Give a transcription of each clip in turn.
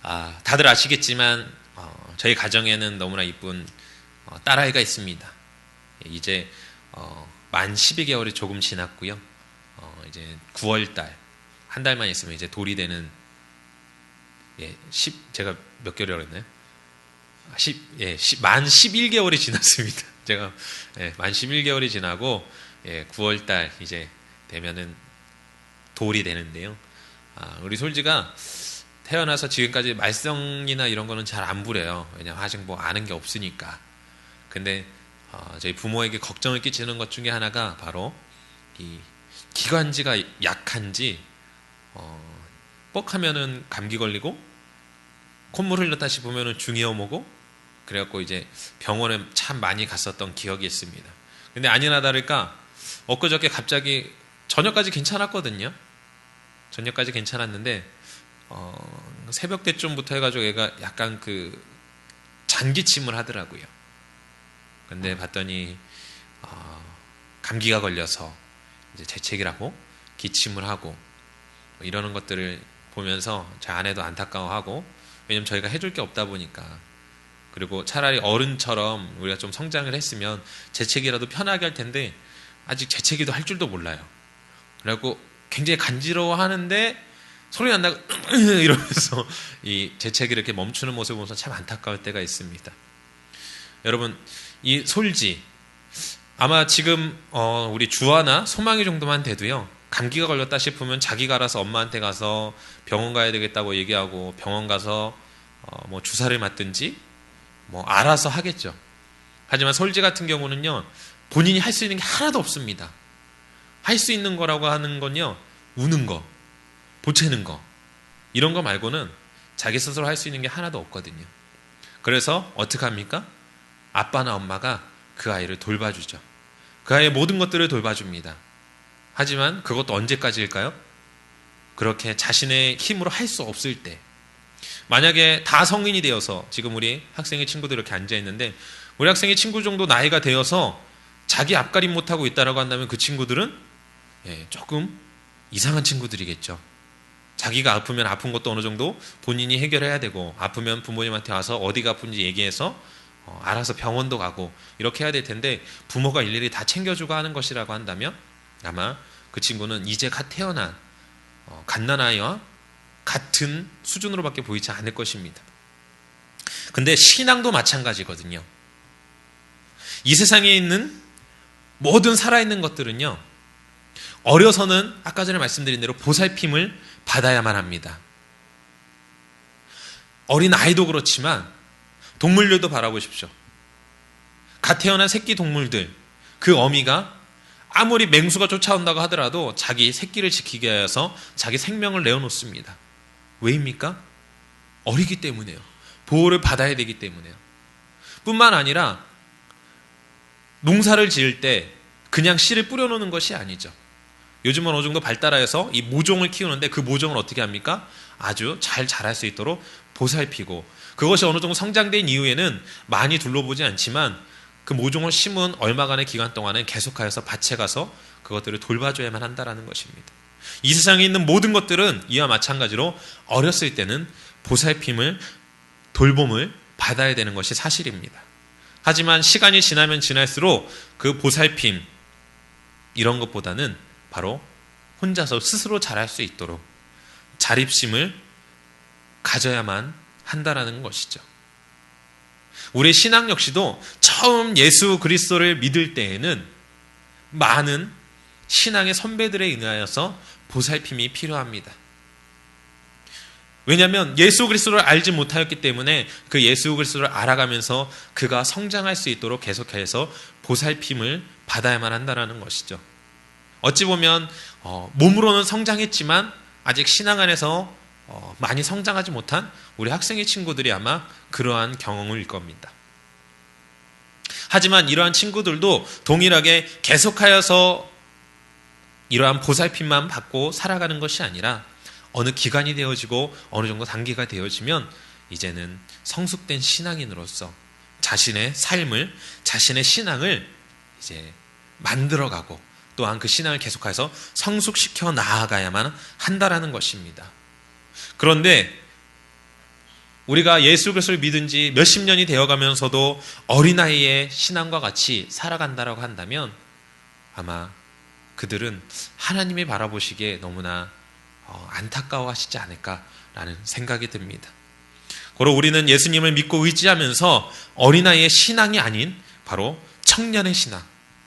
다들 아시겠지만 저희 가정에는 너무나 이쁜 딸아이가 있습니다. 이제 만 12개월이 조금 지났고요. 이제 9월달 한 달만 있으면 이제 돌이 되는 제가 몇 개월이라고 했나요? 만 11개월이 지났습니다. 제가 만 11개월이 지나고 9월달 이제 되면은 돌이 되는데요. 우리 솔지가 태어나서 지금까지 말썽이나 이런 거는 잘 안 부려요. 왜냐하면 아직 뭐 아는 게 없으니까. 근데 저희 부모에게 걱정을 끼치는 것 중에 하나가 바로 이 기관지가 약한지 뻑하면은 감기 걸리고 콧물 흘렸다 싶으면은 중이염 오고 그래갖고 이제 병원에 참 많이 갔었던 기억이 있습니다. 근데 아니나 다를까 엊그저께 갑자기 저녁까지 괜찮았거든요. 저녁까지 괜찮았는데 새벽 때쯤부터 해가지고 얘가 약간 그 잔기침을 하더라고요. 근데 봤더니 감기가 걸려서 이제 재채기라고 기침을 하고 뭐 이러는 것들을 보면서 제 아내도 안타까워하고, 왜냐면 저희가 해줄 게 없다 보니까. 그리고 차라리 어른처럼 우리가 좀 성장을 했으면 재채기라도 편하게 할 텐데 아직 재채기도 할 줄도 몰라요. 그래갖고 굉장히 간지러워하는데 소리 난다고 이러면서 이 재채기를 이렇게 멈추는 모습을 보면서 참 안타까울 때가 있습니다. 여러분, 이 솔지 아마 지금 우리 주아나 소망이 정도만 돼도요, 감기가 걸렸다 싶으면 자기가 알아서 엄마한테 가서 병원 가야 되겠다고 얘기하고 병원 가서 뭐 주사를 맞든지 뭐 알아서 하겠죠. 하지만 솔지 같은 경우는요, 본인이 할 수 있는 게 하나도 없습니다. 할 수 있는 거라고 하는 건요, 우는 거, 보채는 거, 이런 거 말고는 자기 스스로 할 수 있는 게 하나도 없거든요. 그래서 어떻게 합니까? 아빠나 엄마가 그 아이를 돌봐주죠. 그 아이의 모든 것들을 돌봐줍니다. 하지만 그것도 언제까지일까요? 그렇게 자신의 힘으로 할 수 없을 때, 만약에 다 성인이 되어서 지금 우리 학생의 친구들 이렇게 앉아있는데 우리 학생의 친구 정도 나이가 되어서 자기 앞가림 못하고 있다라고 한다면 그 친구들은 조금 이상한 친구들이겠죠. 자기가 아프면 아픈 것도 어느 정도 본인이 해결해야 되고, 아프면 부모님한테 와서 어디가 아픈지 얘기해서 알아서 병원도 가고 이렇게 해야 될 텐데, 부모가 일일이 다 챙겨주고 하는 것이라고 한다면 아마 그 친구는 이제 갓 태어난 갓난아이와 같은 수준으로밖에 보이지 않을 것입니다. 근데 신앙도 마찬가지거든요. 이 세상에 있는 모든 살아있는 것들은요, 어려서는 아까 전에 말씀드린 대로 보살핌을 받아야만 합니다. 어린 아이도 그렇지만 동물들도 바라보십시오. 갓 태어난 새끼 동물들, 그 어미가 아무리 맹수가 쫓아온다고 하더라도 자기 새끼를 지키기 위해서 자기 생명을 내어놓습니다. 왜입니까? 어리기 때문에요. 보호를 받아야 되기 때문에요. 뿐만 아니라 농사를 지을 때 그냥 씨를 뿌려놓는 것이 아니죠. 요즘은 어느 정도 발달하여서 이 모종을 키우는데 그 모종을 어떻게 합니까? 아주 잘 자랄 수 있도록 보살피고, 그것이 어느 정도 성장된 이후에는 많이 둘러보지 않지만 그 모종을 심은 얼마간의 기간 동안은 계속하여서 밭에 가서 그것들을 돌봐줘야만 한다는 것입니다. 이 세상에 있는 모든 것들은 이와 마찬가지로 어렸을 때는 보살핌을, 돌봄을 받아야 되는 것이 사실입니다. 하지만 시간이 지나면 지날수록 그 보살핌, 이런 것보다는 바로 혼자서 스스로 자랄 수 있도록 자립심을 가져야만 한다라는 것이죠. 우리의 신앙 역시도 처음 예수 그리스도를 믿을 때에는 많은 신앙의 선배들에 의하여서 보살핌이 필요합니다. 왜냐하면 예수 그리스도를 알지 못하였기 때문에 그 예수 그리스도를 알아가면서 그가 성장할 수 있도록 계속해서 보살핌을 받아야만 한다는 것이죠. 어찌 보면 몸으로는 성장했지만 아직 신앙 안에서 많이 성장하지 못한 우리 학생의 친구들이 아마 그러한 경험일 겁니다. 하지만 이러한 친구들도 동일하게 계속하여서 이러한 보살핌만 받고 살아가는 것이 아니라 어느 기간이 되어지고 어느 정도 단계가 되어지면 이제는 성숙된 신앙인으로서 자신의 삶을, 자신의 신앙을 이제 만들어가고 또한 그 신앙을 계속해서 성숙시켜 나아가야만 한다라는 것입니다. 그런데 우리가 예수 그리스도를 믿은 지 몇십 년이 되어가면서도 어린아이의 신앙과 같이 살아간다라고 한다면 아마 그들은 하나님이 바라보시기에 너무나 안타까워하시지 않을까라는 생각이 듭니다. 고로 우리는 예수님을 믿고 의지하면서 어린아이의 신앙이 아닌 바로 청년의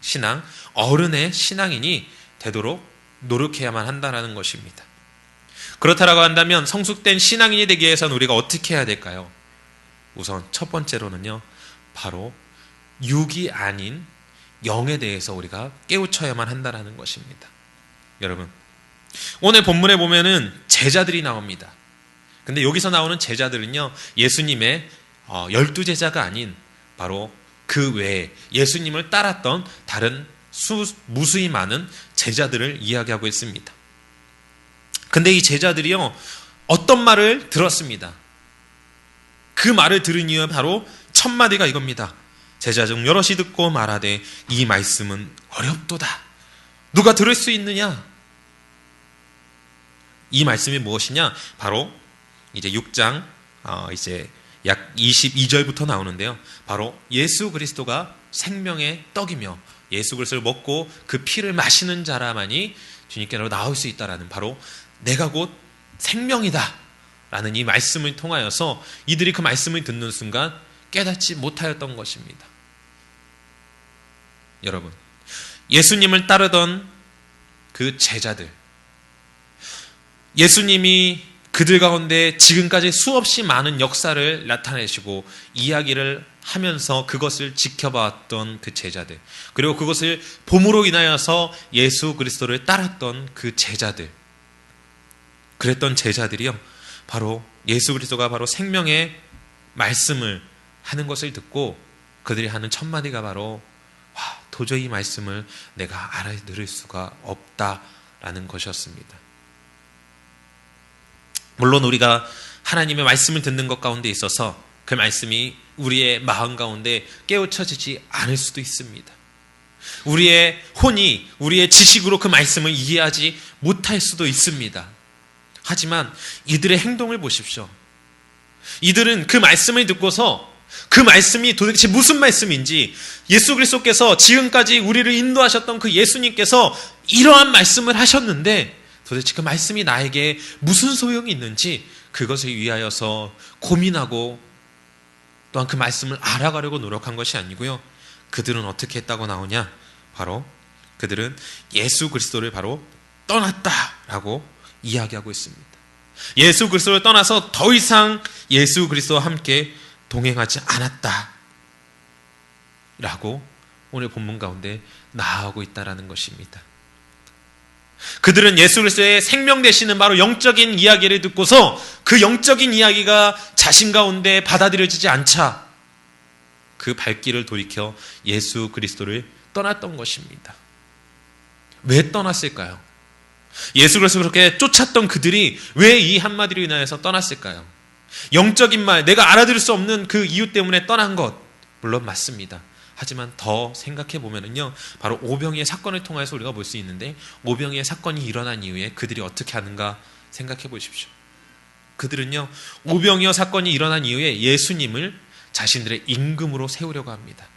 신앙, 어른의 신앙인이 되도록 노력해야만 한다는 것입니다. 그렇다라고 한다면 성숙된 신앙인이 되기 위해서는 우리가 어떻게 해야 될까요? 우선 첫 번째로는요, 바로 육이 아닌 영에 대해서 우리가 깨우쳐야만 한다는 것입니다. 여러분, 오늘 본문에 보면은 제자들이 나옵니다. 근데 여기서 나오는 제자들은요, 예수님의 12제자가 아닌 바로 그 외에 예수님을 따랐던 다른 무수히 많은 제자들을 이야기하고 있습니다. 근데 이 제자들이요, 어떤 말을 들었습니다. 그 말을 들은 이유는 바로 첫 마디가 이겁니다. 제자 중 여럿이 듣고 말하되 이 말씀은 어렵도다. 누가 들을 수 있느냐? 이 말씀이 무엇이냐? 바로 이제 6장 이제 약 22절부터 나오는데요. 바로 예수 그리스도가 생명의 떡이며 예수 그리스도를 먹고 그 피를 마시는 자라만이 주님께로 나올 수 있다라는, 바로 내가 곧 생명이다 라는 이 말씀을 통하여서 이들이 그 말씀을 듣는 순간 깨닫지 못하였던 것입니다. 여러분, 예수님을 따르던 그 제자들, 예수님이 그들 가운데 지금까지 수없이 많은 역사를 나타내시고 이야기를 하면서 그것을 지켜봤던 그 제자들, 그리고 그것을 봄으로 인하여서 예수 그리스도를 따랐던 그 제자들, 그랬던 제자들이요, 바로 예수 그리스도가 바로 생명의 말씀을 하는 것을 듣고 그들이 하는 첫 마디가 바로 도저히 이 말씀을 내가 알아들을 수가 없다라는 것이었습니다. 물론 우리가 하나님의 말씀을 듣는 것 가운데 있어서 그 말씀이 우리의 마음 가운데 깨우쳐지지 않을 수도 있습니다. 우리의 혼이 우리의 지식으로 그 말씀을 이해하지 못할 수도 있습니다. 하지만 이들의 행동을 보십시오. 이들은 그 말씀을 듣고서 그 말씀이 도대체 무슨 말씀인지, 예수 그리스도께서 지금까지 우리를 인도하셨던 그 예수님께서 이러한 말씀을 하셨는데 도대체 그 말씀이 나에게 무슨 소용이 있는지 그것을 위하여서 고민하고 또한 그 말씀을 알아가려고 노력한 것이 아니고요. 그들은 어떻게 했다고 나오냐? 바로 그들은 예수 그리스도를 바로 떠났다라고 이야기하고 있습니다. 예수 그리스도를 떠나서 더 이상 예수 그리스도와 함께 동행하지 않았다라고 오늘 본문 가운데 나아가고 있다라는 것입니다. 그들은 예수 그리스도의 생명 되시는 바로 영적인 이야기를 듣고서 그 영적인 이야기가 자신 가운데 받아들여지지 않자 그 발길을 돌이켜 예수 그리스도를 떠났던 것입니다. 왜 떠났을까요? 예수 그리스도를 그렇게 쫓았던 그들이 왜 이 한마디로 인하여서 떠났을까요? 영적인 말, 내가 알아들을 수 없는 그 이유 때문에 떠난 것, 물론 맞습니다. 하지만 더 생각해 보면은요, 바로 오병이의 사건을 통해서 우리가 볼 수 있는데, 오병이의 사건이 일어난 이후에 그들이 어떻게 하는가 생각해 보십시오. 그들은요, 오병이어 사건이 일어난 이후에 예수님을 자신들의 임금으로 세우려고 합니다.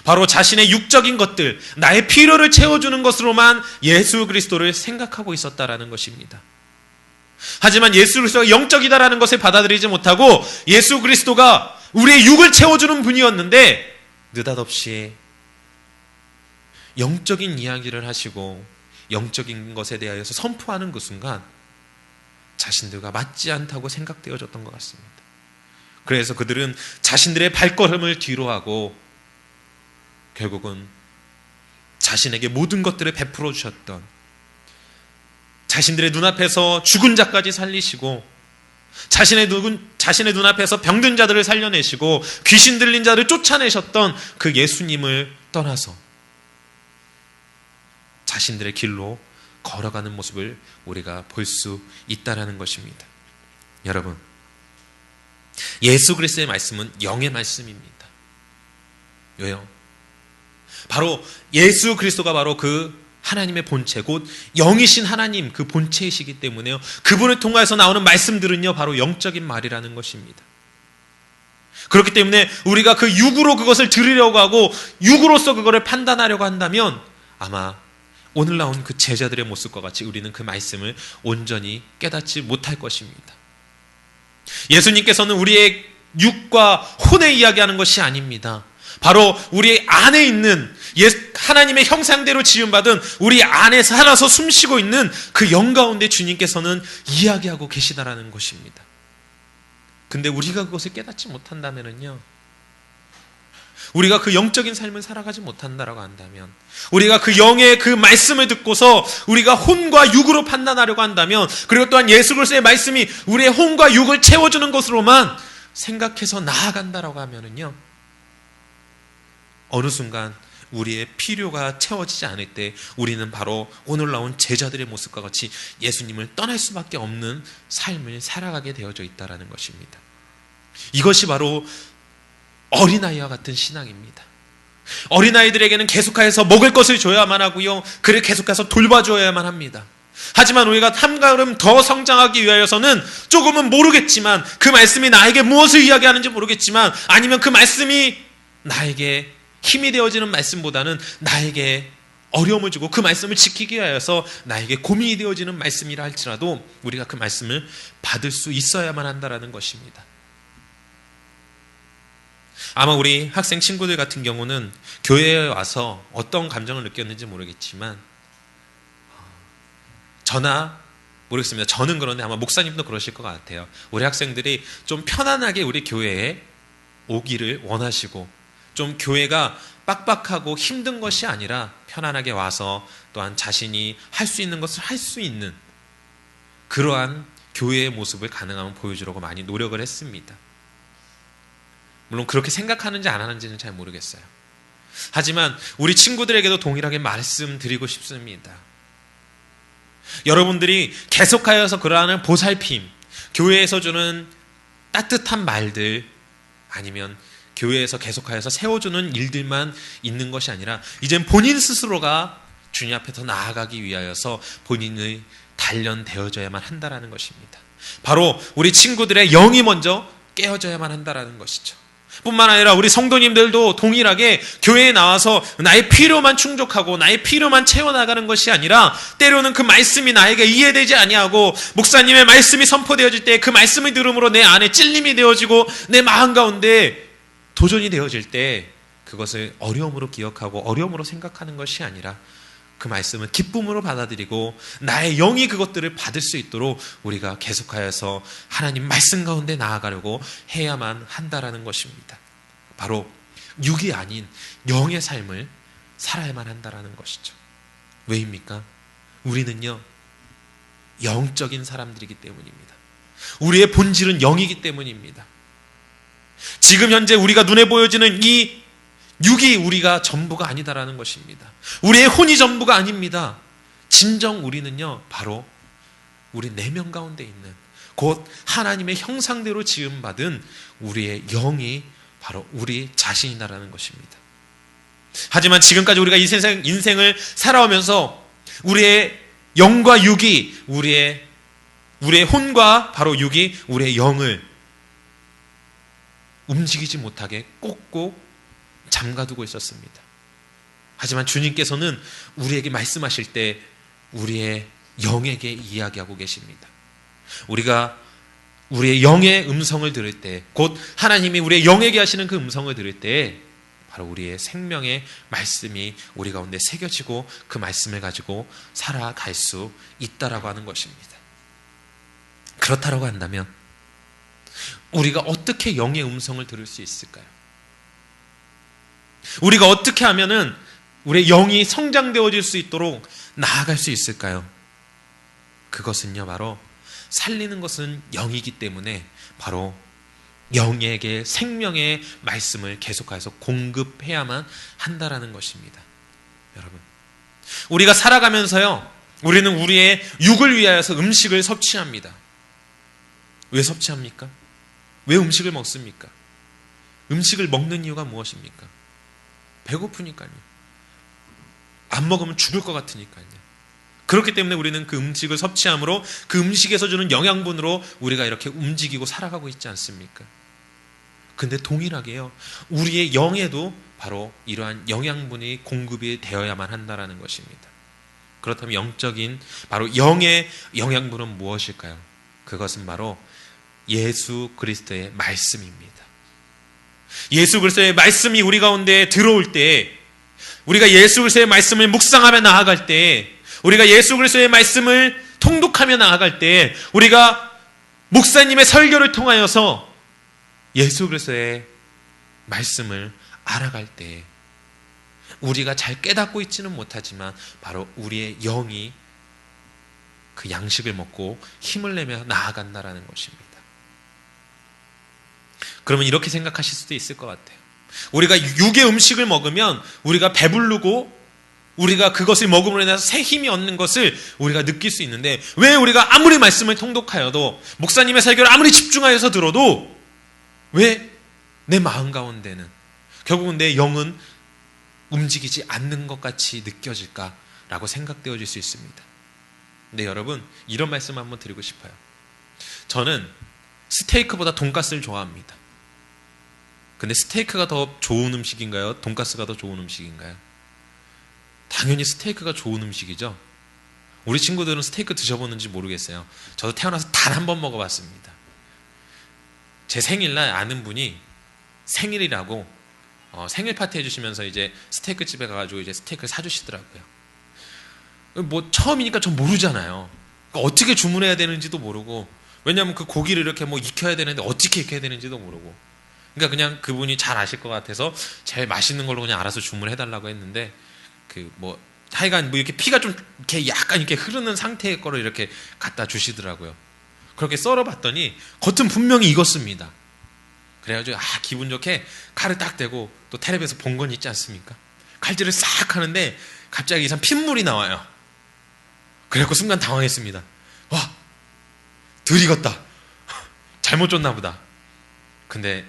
바로 자신의 육적인 것들, 나의 필요를 채워주는 것으로만 예수 그리스도를 생각하고 있었다라는 것입니다. 하지만 예수 그리스도가 영적이다라는 것을 받아들이지 못하고 예수 그리스도가 우리의 육을 채워주는 분이었는데 느닷없이 영적인 이야기를 하시고 영적인 것에 대하여서 선포하는 그 순간 자신들과 맞지 않다고 생각되어졌던 것 같습니다. 그래서 그들은 자신들의 발걸음을 뒤로 하고 결국은 자신에게 모든 것들을 베풀어 주셨던, 자신들의 눈앞에서 죽은 자까지 살리시고 자신의 눈앞에서 병든 자들을 살려내시고 귀신 들린 자를 쫓아내셨던 그 예수님을 떠나서 자신들의 길로 걸어가는 모습을 우리가 볼 수 있다는 것입니다. 여러분, 예수 그리스도의 말씀은 영의 말씀입니다. 왜요? 바로 예수 그리스도가 바로 그 하나님의 본체, 곧 영이신 하나님 그 본체이시기 때문에요, 그분을 통해서 나오는 말씀들은요 바로 영적인 말이라는 것입니다. 그렇기 때문에 우리가 그 육으로 그것을 들으려고 하고 육으로서 그거를 판단하려고 한다면 아마 오늘 나온 그 제자들의 모습과 같이 우리는 그 말씀을 온전히 깨닫지 못할 것입니다. 예수님께서는 우리의 육과 혼에 이야기하는 것이 아닙니다. 바로 우리 안에 있는 하나님의 형상대로 지음받은 우리 안에 살아서 숨쉬고 있는 그 영 가운데 주님께서는 이야기하고 계시다라는 것입니다. 근데 우리가 그것을 깨닫지 못한다면요, 우리가 그 영적인 삶을 살아가지 못한다라고 한다면, 우리가 그 영의 그 말씀을 듣고서 우리가 혼과 육으로 판단하려고 한다면, 그리고 또한 예수 그리스도의 말씀이 우리의 혼과 육을 채워주는 것으로만 생각해서 나아간다라고 하면은요, 어느 순간 우리의 필요가 채워지지 않을 때 우리는 바로 오늘 나온 제자들의 모습과 같이 예수님을 떠날 수밖에 없는 삶을 살아가게 되어져 있다는 것입니다. 이것이 바로 어린아이와 같은 신앙입니다. 어린아이들에게는 계속해서 먹을 것을 줘야만 하고요, 그를 계속해서 돌봐줘야만 합니다. 하지만 우리가 한 걸음 더 성장하기 위하여서는 조금은 모르겠지만, 그 말씀이 나에게 무엇을 이야기하는지 모르겠지만, 아니면 그 말씀이 나에게 힘이 되어지는 말씀보다는 나에게 어려움을 주고 그 말씀을 지키기 위하여서 나에게 고민이 되어지는 말씀이라 할지라도 우리가 그 말씀을 받을 수 있어야만 한다는 것입니다. 아마 우리 학생 친구들 같은 경우는 교회에 와서 어떤 감정을 느꼈는지 모르겠지만, 저나 모르겠습니다. 저는 그런데 아마 목사님도 그러실 것 같아요. 우리 학생들이 좀 편안하게 우리 교회에 오기를 원하시고, 좀 교회가 빡빡하고 힘든 것이 아니라 편안하게 와서 또한 자신이 할 수 있는 것을 할 수 있는 그러한 교회의 모습을 가능하면 보여주려고 많이 노력을 했습니다. 물론 그렇게 생각하는지 안 하는지는 잘 모르겠어요. 하지만 우리 친구들에게도 동일하게 말씀드리고 싶습니다. 여러분들이 계속하여서 그러한 보살핌, 교회에서 주는 따뜻한 말들, 아니면 교회에서 계속하여서 세워주는 일들만 있는 것이 아니라 이젠 본인 스스로가 주님 앞에 더 나아가기 위하여서 본인의 단련되어져야만 한다는 것입니다. 바로 우리 친구들의 영이 먼저 깨어져야만 한다는 것이죠. 뿐만 아니라 우리 성도님들도 동일하게 교회에 나와서 나의 필요만 충족하고 나의 필요만 채워나가는 것이 아니라, 때로는 그 말씀이 나에게 이해되지 아니하고 목사님의 말씀이 선포되어질 때 그 말씀을 들음으로 내 안에 찔림이 되어지고 내 마음 가운데 도전이 되어질 때 그것을 어려움으로 기억하고 어려움으로 생각하는 것이 아니라 그 말씀을 기쁨으로 받아들이고 나의 영이 그것들을 받을 수 있도록 우리가 계속하여서 하나님 말씀 가운데 나아가려고 해야만 한다라는 것입니다. 바로 육이 아닌 영의 삶을 살아야만 한다라는 것이죠. 왜입니까? 우리는요, 영적인 사람들이기 때문입니다. 우리의 본질은 영이기 때문입니다. 지금 현재 우리가 눈에 보여지는 이 육이 우리가 전부가 아니다라는 것입니다. 우리의 혼이 전부가 아닙니다. 진정 우리는요, 바로 우리 내면 가운데 있는 곧 하나님의 형상대로 지음받은 우리의 영이 바로 우리 자신이다라는 것입니다. 하지만 지금까지 우리가 이 인생을 살아오면서 우리의 영과 육이 우리의 혼과 바로 육이 우리의 영을 움직이지 못하게 꼭꼭 잠가두고 있었습니다. 하지만 주님께서는 우리에게 말씀하실 때 우리의 영에게 이야기하고 계십니다. 우리가 우리의 영의 음성을 들을 때, 곧 하나님이 우리의 영에게 하시는 그 음성을 들을 때 바로 우리의 생명의 말씀이 우리 가운데 새겨지고 그 말씀을 가지고 살아갈 수 있다라고 하는 것입니다. 그렇다라고 한다면 우리가 어떻게 영의 음성을 들을 수 있을까요? 우리가 어떻게 하면은 우리의 영이 성장되어질 수 있도록 나아갈 수 있을까요? 그것은요, 바로 살리는 것은 영이기 때문에 바로 영에게 생명의 말씀을 계속해서 공급해야만 한다라는 것입니다. 여러분, 우리가 살아가면서요, 우리는 우리의 육을 위하여서 음식을 섭취합니다. 왜 섭취합니까? 왜 음식을 먹습니까? 음식을 먹는 이유가 무엇입니까? 배고프니까요. 안 먹으면 죽을 것 같으니까요. 그렇기 때문에 우리는 그 음식을 섭취함으로 그 음식에서 주는 영양분으로 우리가 이렇게 움직이고 살아가고 있지 않습니까? 근데 동일하게요, 우리의 영에도 바로 이러한 영양분이 공급이 되어야만 한다라는 것입니다. 그렇다면 영적인 바로 영의 영양분은 무엇일까요? 그것은 바로 예수 그리스도의 말씀입니다. 예수 그리스도의 말씀이 우리 가운데 들어올 때, 우리가 예수 그리스도의 말씀을 묵상하며 나아갈 때, 우리가 예수 그리스도의 말씀을 통독하며 나아갈 때, 우리가 목사님의 설교를 통하여서 예수 그리스도의 말씀을 알아갈 때, 우리가 잘 깨닫고 있지는 못하지만 바로 우리의 영이 그 양식을 먹고 힘을 내며 나아간다라는 것입니다. 그러면 이렇게 생각하실 수도 있을 것 같아요. 우리가 육의 음식을 먹으면 우리가 배부르고 우리가 그것을 먹음으로 인해서 새 힘이 얻는 것을 우리가 느낄 수 있는데, 왜 우리가 아무리 말씀을 통독하여도, 목사님의 설교를 아무리 집중하여서 들어도 왜 내 마음 가운데는, 결국은 내 영은 움직이지 않는 것 같이 느껴질까라고 생각되어질 수 있습니다. 근데 여러분, 이런 말씀 한번 드리고 싶어요. 저는 스테이크보다 돈가스를 좋아합니다. 근데 스테이크가 더 좋은 음식인가요? 돈가스가 더 좋은 음식인가요? 당연히 스테이크가 좋은 음식이죠. 우리 친구들은 스테이크 드셔보는지 모르겠어요. 저도 태어나서 단 한 번 먹어봤습니다. 제 생일날 아는 분이 생일이라고 생일 파티 해주시면서 이제 스테이크 집에 가가지고 이제 스테이크를 사주시더라고요. 뭐 처음이니까 전 모르잖아요. 그러니까 어떻게 주문해야 되는지도 모르고, 왜냐하면 그 고기를 이렇게 뭐 익혀야 되는데 어떻게 익혀야 되는지도 모르고, 그러니까 그냥 그분이 잘 아실 것 같아서 제일 맛있는 걸로 그냥 알아서 주문해달라고 했는데, 그 뭐 하여간 뭐 이렇게 피가 좀 이렇게 약간 이렇게 흐르는 상태의 거를 이렇게 갖다 주시더라고요. 그렇게 썰어봤더니 겉은 분명히 익었습니다. 그래가지고 기분 좋게 칼을 딱 대고, 또 텔레비에서 본 건 있지 않습니까? 칼질을 싹 하는데 갑자기 이상 핏물이 나와요. 그래갖고 순간 당황했습니다. 와, 덜 익었다. 잘못 줬나 보다. 근데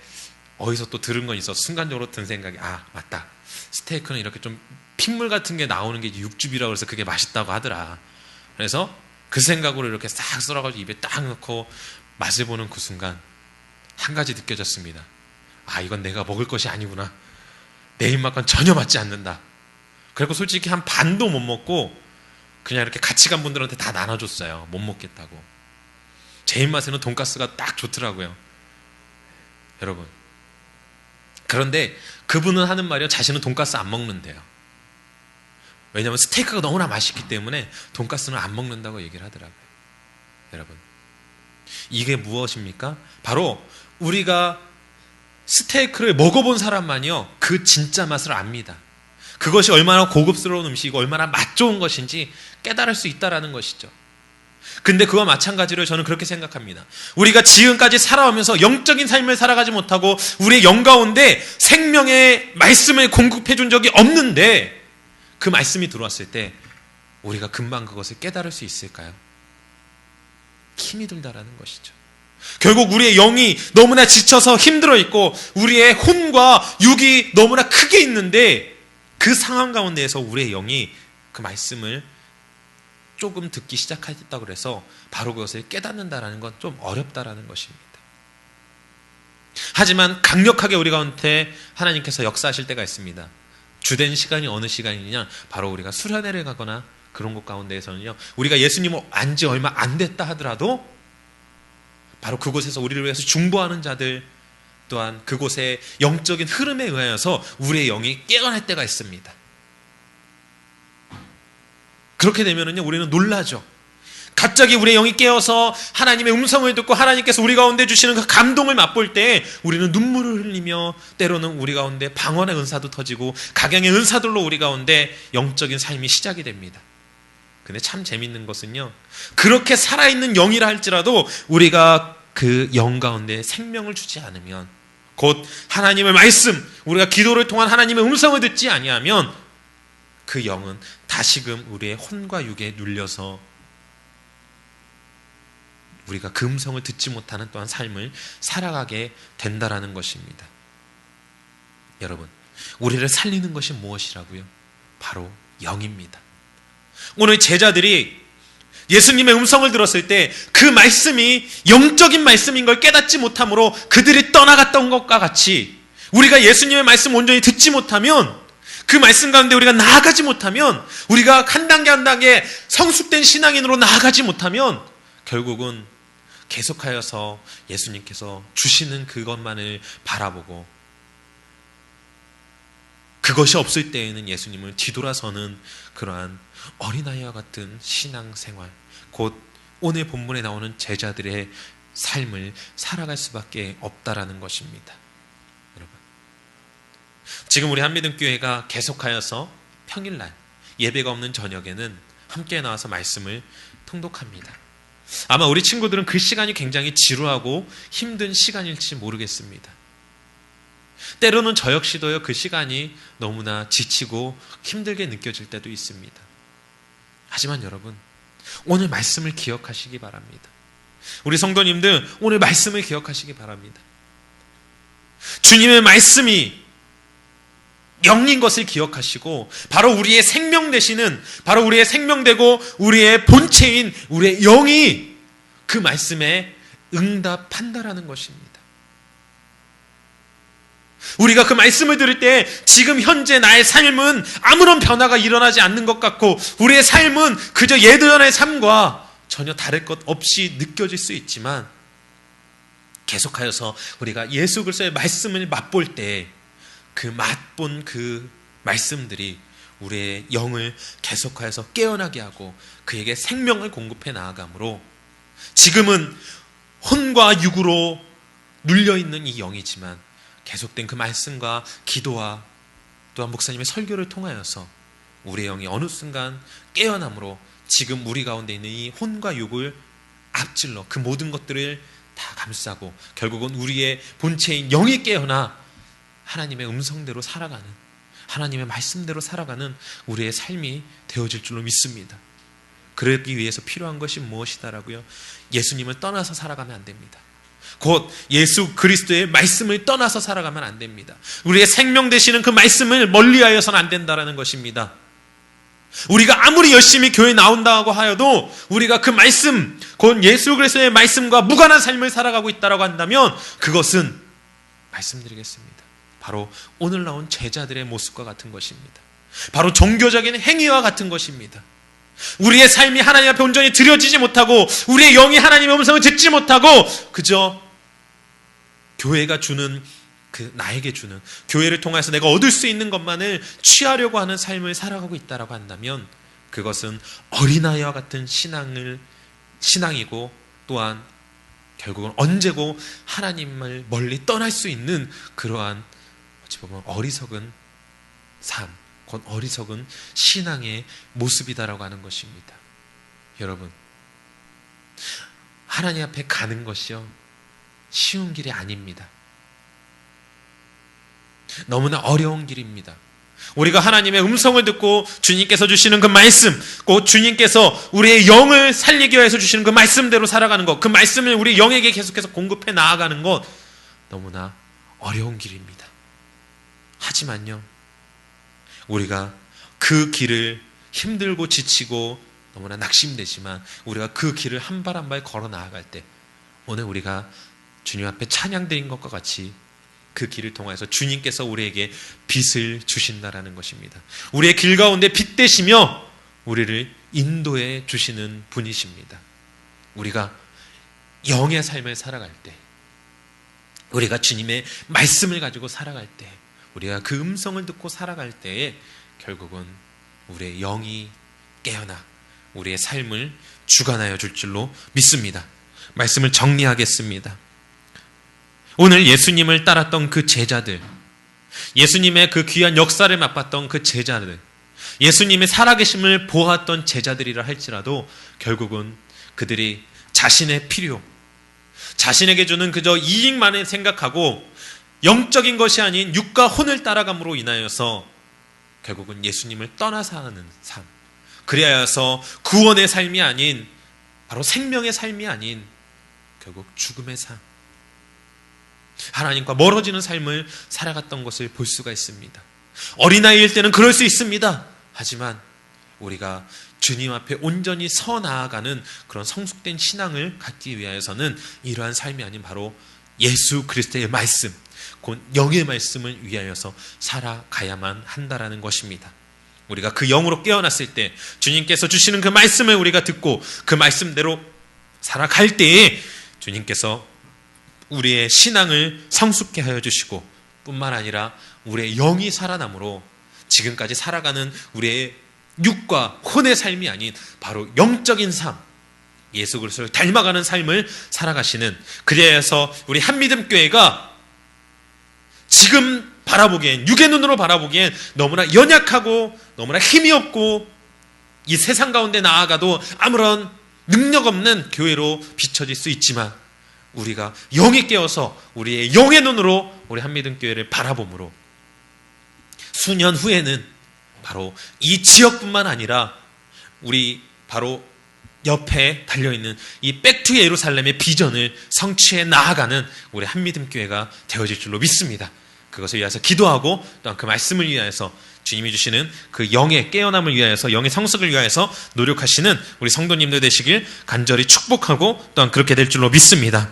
어디서 또 들은 건 있어서 순간적으로 든 생각이, 맞다, 스테이크는 이렇게 좀 핏물 같은 게 나오는 게 육즙이라고 해서 그게 맛있다고 하더라. 그래서 그 생각으로 이렇게 싹 썰어가지고 입에 딱 넣고 맛을 보는 그 순간 한 가지 느껴졌습니다. 이건 내가 먹을 것이 아니구나. 내 입맛과는 전혀 맞지 않는다. 그리고 솔직히 한 반도 못 먹고 그냥 이렇게 같이 간 분들한테 다 나눠줬어요. 못 먹겠다고. 제 입맛에는 돈가스가 딱 좋더라고요. 여러분, 그런데 그분은 하는 말이요, 자신은 돈가스 안 먹는데요. 왜냐하면 스테이크가 너무나 맛있기 때문에 돈가스는 안 먹는다고 얘기를 하더라고요. 여러분, 이게 무엇입니까? 바로 우리가 스테이크를 먹어본 사람만이요, 그 진짜 맛을 압니다. 그것이 얼마나 고급스러운 음식이고 얼마나 맛 좋은 것인지 깨달을 수 있다는 것이죠. 근데 그와 마찬가지로 저는 그렇게 생각합니다. 우리가 지금까지 살아오면서 영적인 삶을 살아가지 못하고 우리의 영 가운데 생명의 말씀을 공급해 준 적이 없는데, 그 말씀이 들어왔을 때 우리가 금방 그것을 깨달을 수 있을까요? 힘이 들다라는 것이죠. 결국 우리의 영이 너무나 지쳐서 힘들어 있고 우리의 혼과 육이 너무나 크게 있는데, 그 상황 가운데에서 우리의 영이 그 말씀을 조금 듣기 시작했다고 그래서 바로 그것을 깨닫는다라는 건 좀 어렵다라는 것입니다. 하지만 강력하게 우리 가운데 하나님께서 역사하실 때가 있습니다. 주된 시간이 어느 시간이냐? 바로 우리가 수련회를 가거나 그런 곳 가운데에서는요, 우리가 예수님을 안 지 얼마 안 됐다 하더라도 바로 그곳에서 우리를 위해서 중보하는 자들, 또한 그곳의 영적인 흐름에 의하여서 우리의 영이 깨어날 때가 있습니다. 그렇게 되면은요, 우리는 놀라죠. 갑자기 우리의 영이 깨어서 하나님의 음성을 듣고 하나님께서 우리 가운데 주시는 그 감동을 맛볼 때 우리는 눈물을 흘리며, 때로는 우리 가운데 방언의 은사도 터지고 각양의 은사들로 우리 가운데 영적인 삶이 시작이 됩니다. 근데 참 재밌는 것은요, 그렇게 살아있는 영이라 할지라도 우리가 그 영 가운데 생명을 주지 않으면, 곧 하나님의 말씀, 우리가 기도를 통한 하나님의 음성을 듣지 아니하면 그 영은 다시금 우리의 혼과 육에 눌려서 우리가 그 음성을 듣지 못하는 또한 삶을 살아가게 된다라는 것입니다. 여러분, 우리를 살리는 것이 무엇이라고요? 바로 영입니다. 오늘 제자들이 예수님의 음성을 들었을 때 그 말씀이 영적인 말씀인 걸 깨닫지 못하므로 그들이 떠나갔던 것과 같이 우리가 예수님의 말씀 온전히 듣지 못하면, 그 말씀 가운데 우리가 나아가지 못하면, 우리가 한 단계 한 단계 성숙된 신앙인으로 나아가지 못하면 결국은 계속하여서 예수님께서 주시는 그것만을 바라보고 그것이 없을 때에는 예수님을 뒤돌아서는 그러한 어린아이와 같은 신앙생활, 곧 오늘 본문에 나오는 제자들의 삶을 살아갈 수밖에 없다라는 것입니다. 여러분, 지금 우리 한미등교회가 계속하여서 평일날 예배가 없는 저녁에는 함께 나와서 말씀을 통독합니다. 아마 우리 친구들은 그 시간이 굉장히 지루하고 힘든 시간일지 모르겠습니다. 때로는 저 역시도요, 그 시간이 너무나 지치고 힘들게 느껴질 때도 있습니다. 하지만 여러분, 오늘 말씀을 기억하시기 바랍니다. 우리 성도님들, 오늘 말씀을 기억하시기 바랍니다. 주님의 말씀이 영인 것을 기억하시고, 바로 우리의 생명 되시는, 바로 우리의 생명되고 우리의 본체인 우리의 영이 그 말씀에 응답한다라는 것입니다. 우리가 그 말씀을 들을 때 지금 현재 나의 삶은 아무런 변화가 일어나지 않는 것 같고, 우리의 삶은 그저 예전의 삶과 전혀 다를 것 없이 느껴질 수 있지만, 계속하여서 우리가 예수 그리스도의 말씀을 맛볼 때 그 맛본 그 말씀들이 우리의 영을 계속하여서 깨어나게 하고 그에게 생명을 공급해 나아가므로, 지금은 혼과 육으로 눌려있는 이 영이지만 계속된 그 말씀과 기도와 또한 목사님의 설교를 통하여서 우리의 영이 어느 순간 깨어남으로 지금 우리 가운데 있는 이 혼과 육을 앞질러 그 모든 것들을 다 감싸고 결국은 우리의 본체인 영이 깨어나 하나님의 음성대로 살아가는, 하나님의 말씀대로 살아가는 우리의 삶이 되어질 줄로 믿습니다. 그러기 위해서 필요한 것이 무엇이다라고요? 예수님을 떠나서 살아가면 안 됩니다. 곧 예수 그리스도의 말씀을 떠나서 살아가면 안 됩니다. 우리의 생명 되시는 그 말씀을 멀리하여서는 안 된다라는 것입니다. 우리가 아무리 열심히 교회에 나온다고 하여도 우리가 그 말씀, 곧 예수 그리스도의 말씀과 무관한 삶을 살아가고 있다고 한다면 그것은 말씀드리겠습니다. 바로 오늘 나온 제자들의 모습과 같은 것입니다. 바로 종교적인 행위와 같은 것입니다. 우리의 삶이 하나님 앞에 온전히 드려지지 못하고 우리의 영이 하나님의 음성을 듣지 못하고 그저 교회가 주는 나에게 주는 교회를 통해서 내가 얻을 수 있는 것만을 취하려고 하는 삶을 살아가고 있다라고 한다면 그것은 어린아이와 같은 신앙이고 또한 결국은 언제고 하나님을 멀리 떠날 수 있는 그러한 어찌 보면 어리석은 삶, 곧 어리석은 신앙의 모습이다라고 하는 것입니다. 여러분, 하나님 앞에 가는 것이요 쉬운 길이 아닙니다. 너무나 어려운 길입니다. 우리가 하나님의 음성을 듣고 주님께서 주시는 그 말씀, 곧 주님께서 우리의 영을 살리기 위해서 주시는 그 말씀대로 살아가는 것, 그 말씀을 우리 영에게 계속해서 공급해 나아가는 것, 너무나 어려운 길입니다. 하지만요, 우리가 그 길을 힘들고 지치고 너무나 낙심되지만 우리가 그 길을 한 발 한 발 걸어 나아갈 때 오늘 우리가 주님 앞에 찬양드린 것과 같이 그 길을 통해서 주님께서 우리에게 빛을 주신다라는 것입니다. 우리의 길 가운데 빛 되시며 우리를 인도해 주시는 분이십니다. 우리가 영의 삶을 살아갈 때, 우리가 주님의 말씀을 가지고 살아갈 때, 우리가 그 음성을 듣고 살아갈 때에 결국은 우리의 영이 깨어나 우리의 삶을 주관하여 줄 줄로 믿습니다. 말씀을 정리하겠습니다. 오늘 예수님을 따랐던 그 제자들, 예수님의 그 귀한 역사를 맛봤던 그 제자들, 예수님의 살아계심을 보았던 제자들이라 할지라도 결국은 그들이 자신의 필요, 자신에게 주는 그저 이익만을 생각하고 영적인 것이 아닌 육과 혼을 따라감으로 인하여서 결국은 예수님을 떠나서 하는 삶, 그리하여서 구원의 삶이 아닌 바로 생명의 삶이 아닌 결국 죽음의 삶, 하나님과 멀어지는 삶을 살아갔던 것을 볼 수가 있습니다. 어린아이일 때는 그럴 수 있습니다. 하지만 우리가 주님 앞에 온전히 서 나아가는 그런 성숙된 신앙을 갖기 위해서는 이러한 삶이 아닌 바로 예수 그리스도의 말씀, 곧 영의 말씀을 위하여서 살아가야만 한다라는 것입니다. 우리가 그 영으로 깨어났을 때 주님께서 주시는 그 말씀을 우리가 듣고 그 말씀대로 살아갈 때에 주님께서 우리의 신앙을 성숙케 하여 주시고 뿐만 아니라 우리의 영이 살아남으로 지금까지 살아가는 우리의 육과 혼의 삶이 아닌 바로 영적인 삶, 예수 그리스도를 닮아가는 삶을 살아가시는, 그래서 우리 한믿음교회가 지금 바라보기엔, 육의 눈으로 바라보기엔 너무나 연약하고 너무나 힘이 없고 이 세상 가운데 나아가도 아무런 능력 없는 교회로 비춰질 수 있지만, 우리가 영이 깨어서 우리의 영의 눈으로 우리 한믿음교회를 바라봄으로 수년 후에는 바로 이 지역뿐만 아니라 우리 바로 옆에 달려있는 이 백투 예루살렘의 비전을 성취해 나아가는 우리 한믿음교회가 되어질 줄로 믿습니다. 그것을 위해서 기도하고 또한 그 말씀을 위하여서 주님이 주시는 그 영의 깨어남을 위하여서, 영의 성숙을 위하여서 노력하시는 우리 성도님들 되시길 간절히 축복하고 또한 그렇게 될 줄로 믿습니다.